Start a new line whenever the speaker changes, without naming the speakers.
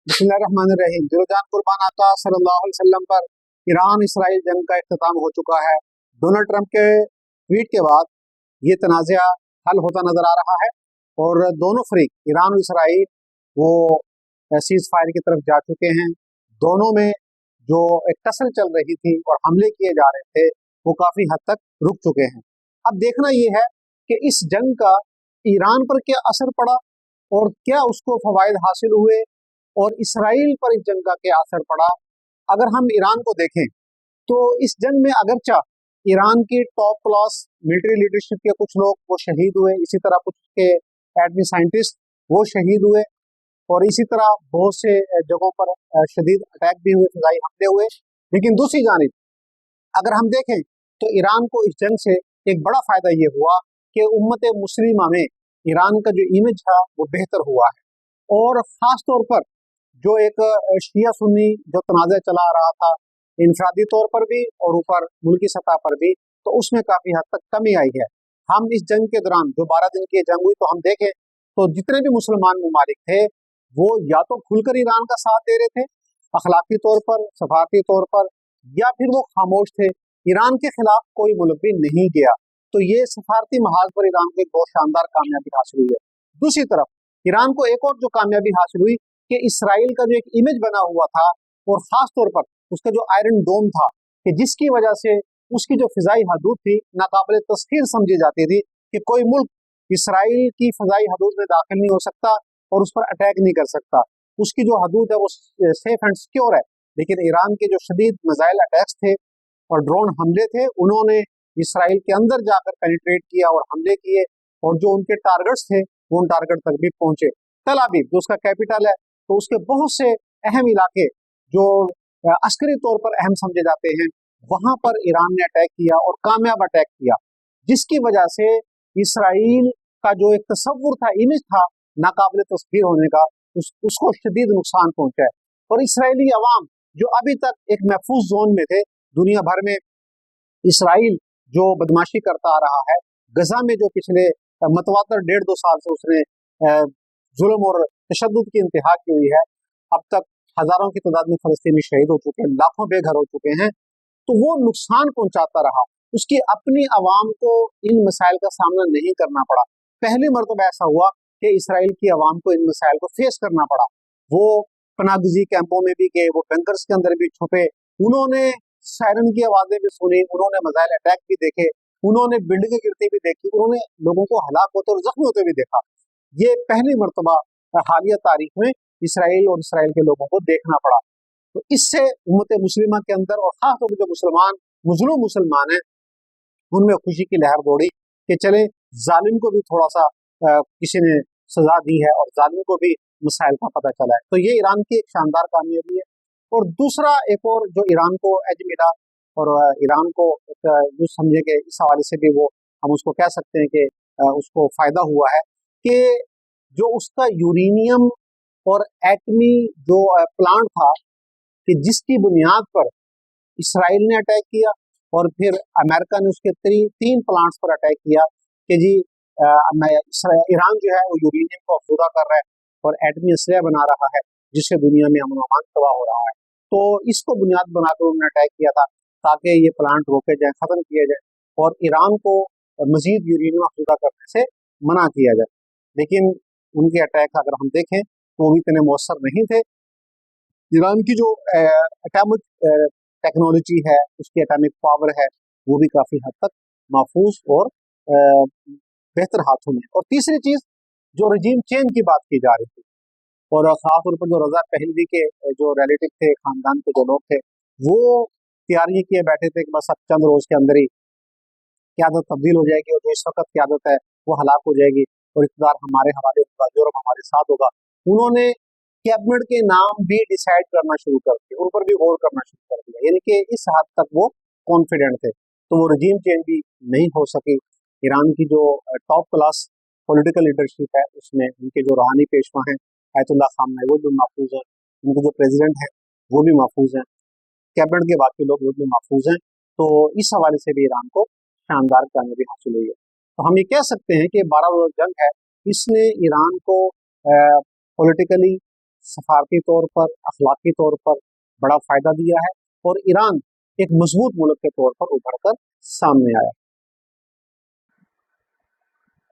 बिस्मिल्लाहिर्रहमानिर्रहीम। दिल-ओ-जान कुर्बान आका सल्लल्लाहु अलैहि वसल्लम पर ईरान इसराइल जंग का इख्तिताम हो चुका है। डोनाल्ड ट्रंप के ट्वीट के बाद ये तनाज़ा हल होता नजर आ रहा है और दोनों फरीक ईरान और इसराइल वो सीज फायर की तरफ जा चुके हैं। दोनों में जो एक टसल चल रही थी और हमले किए जा रहे थे वो काफी हद तक रुक चुके हैं। अब देखना ये है कि इस जंग का ईरान पर क्या असर पड़ा और क्या उसको फवायद हासिल हुए और इसराइल पर इस जंग का क्या असर पड़ा। अगर हम ईरान को देखें तो इस जंग में अगरचा ईरान की टॉप क्लास मिलिट्री लीडरशिप के कुछ लोग वो शहीद हुए, इसी तरह कुछ के एटमी साइंटिस्ट वो शहीद हुए और इसी तरह बहुत से जगहों पर शदीद अटैक भी हुए, फिजाई हमले हुए। लेकिन दूसरी जानिब अगर हम देखें तो ईरान को इस जंग से एक बड़ा फायदा ये हुआ कि उम्मत मुस्लिमा में ईरान का जो इमेज था वो बेहतर हुआ है और खास तौर पर जो एक शिया सुन्नी जो तनाज़ा चला आ रहा था इंफरादी तौर पर भी और ऊपर मुल्की सतह पर भी, तो उसमें काफी हद तक कमी आई है। हम इस जंग के दौरान जो 12 दिन की जंग हुई तो हम देखें तो जितने भी मुसलमान ममालिक थे वो या तो खुलकर ईरान का साथ दे रहे थे अखलाकी तौर पर, सफारती तौर पर, या फिर वो खामोश थे। ईरान के खिलाफ कोई मुल्क भी नहीं गया। तो ये सफारती महाज पर ईरान को एक बहुत शानदार कामयाबी हासिल हुई है। दूसरी तरफ ईरान को एक और जो कामयाबी हासिल हुई कि इसराइल का जो एक इमेज बना हुआ था और खास तौर पर उसका जो आयरन डोम था कि जिसकी वजह से उसकी जो फिजाई हदूद थी नाकाबिल तस्खीर समझी जाती थी कि कोई मुल्क इसराइल की फिजाई हदूद में दाखिल नहीं हो सकता और उस पर अटैक नहीं कर सकता, उसकी जो हदूद है वो सेफ एंड सिक्योर है। लेकिन ईरान के जो शदीद मिसाइल अटैक्स थे और ड्रोन हमले थे उन्होंने इसराइल के अंदर जाकर पेनिट्रेट किया और हमले किए और जो उनके टारगेट्स थे वो उन टारगेट तक भी पहुंचे। तल अवीव जो उसका कैपिटल है तो उसके बहुत से अहम इलाके जो अस्करी तौर पर अहम समझे जाते हैं वहां पर ईरान ने अटैक किया और कामयाब अटैक किया, जिसकी वजह से इसराइल का जो एक तस्वुर था, इमेज था नाकाबिल तस्खीर होने का, उसको शदीद नुकसान पहुंचा है। और इसराइली अवाम जो अभी तक एक महफूज जोन में थे, दुनिया भर में इसराइल जो बदमाशी करता आ रहा है, गजा में जो पिछले मतवातर 1.5-2 साल से उसने जुल्म और तशद्दुद की इंतहा की हुई है, अब तक हजारों की तादाद में फलस्तीनी शहीद हो चुके हैं, लाखों बेघर हो चुके हैं, तो वो नुकसान पहुंचाता रहा। उसकी अपनी अवाम को इन मसाइल का सामना नहीं करना पड़ा। पहली मरतबा ऐसा हुआ कि इसराइल की अवाम को इन मसाइल को फेस करना पड़ा। वो पनागजी कैंपों में भी गए, वो बंकर्स के अंदर भी छुपे, उन्होंने सायरन की आवाजें भी सुनी, उन्होंने मिसाइल अटैक भी देखे, उन्होंने बिल्डिंगें गिरती भी देखी, उन्होंने लोगों को हलाक होते और जख्मी होते भी देखा। ये पहली मरतबा हालिया तारीख में इसराइल और इसराइल के लोगों को देखना पड़ा। तो इससे उम्मत मुस्लिमा के अंदर और खासतौर पर जो मुसलमान मजलूम मुसलमान हैं उनमें खुशी की लहर दौड़ी कि चले जालिम को भी थोड़ा सा किसी ने सजा दी है और जालिम को भी मसाइल का पता चला है। तो ये ईरान की एक शानदार कामयाबी है। और दूसरा एक और जो ईरान को एज मिला और ईरान को यूँ समझे कि इस हवाले से भी वो हम उसको कह सकते हैं कि उसको फायदा हुआ है कि जो उसका यूरेनियम और एटमी जो प्लांट था कि जिसकी बुनियाद पर इसराइल ने अटैक किया और फिर अमेरिका ने उसके 3 प्लांट्स पर अटैक किया कि जी ईरान जो है वो यूरेनियम को अफूदा कर रहा है और एटमी असलहा बना रहा है जिससे दुनिया में अमन अमान तबाह हो रहा है। तो इसको बुनियाद बनाकर उन्होंने अटैक किया था ताकि ये प्लांट रोके जाए, खत्म किया जाए और ईरान को मजीद यूरेनियम अफूदा करने से मना किया जाए। लेकिन उनके अटैक अगर हम देखें तो वो भी इतने मौसर नहीं थे। ईरान की जो एटॉमिक टेक्नोलॉजी है, उसकी एटॉमिक पावर है, वो भी काफी हद तक महफूज और बेहतर हाथों में। और तीसरी चीज जो रजीम चेंज की बात की जा रही थी और खास तौर पर जो रजा पहलवी के जो रिलेटिव थे, खानदान के जो लोग थे, वो तैयारी किए बैठे थे कि बस अब चंद रोज के अंदर ही क़यादत तब्दील हो जाएगी और जो इस वक्त क़यादत है वो हलाक हो जाएगी और इक़्तिदार हमारे हवाले होगा, यूरोप हमारे साथ होगा। उन्होंने कैबिनेट के नाम भी डिसाइड करना शुरू कर दिए, उन पर भी गौर करना शुरू कर दिया, यानी कि इस हद तक वो कॉन्फिडेंट थे। तो वो रजीम चेंज भी नहीं हो सकी। ईरान की जो टॉप क्लास पॉलिटिकल लीडरशिप है उसमें उनके जो रूहानी पेशवा हैं आयतुल्लाह खामनेई वो भी महफूज हैं, उनके जो प्रेसिडेंट हैं वो भी महफूज हैं, कैबिनेट के बाकी लोग वो भी महफूज हैं। तो इस हवाले से भी ईरान को शानदार कामयाबी हासिल हुई है। तो हम ये कह सकते हैं कि 12 रोज़ा जंग है, इसने ईरान को पॉलिटिकली सफारती तौर पर, अखलाकी तौर पर बड़ा फ़ायदा दिया है और ईरान एक मजबूत मुल्क के तौर पर उभर कर सामने आया।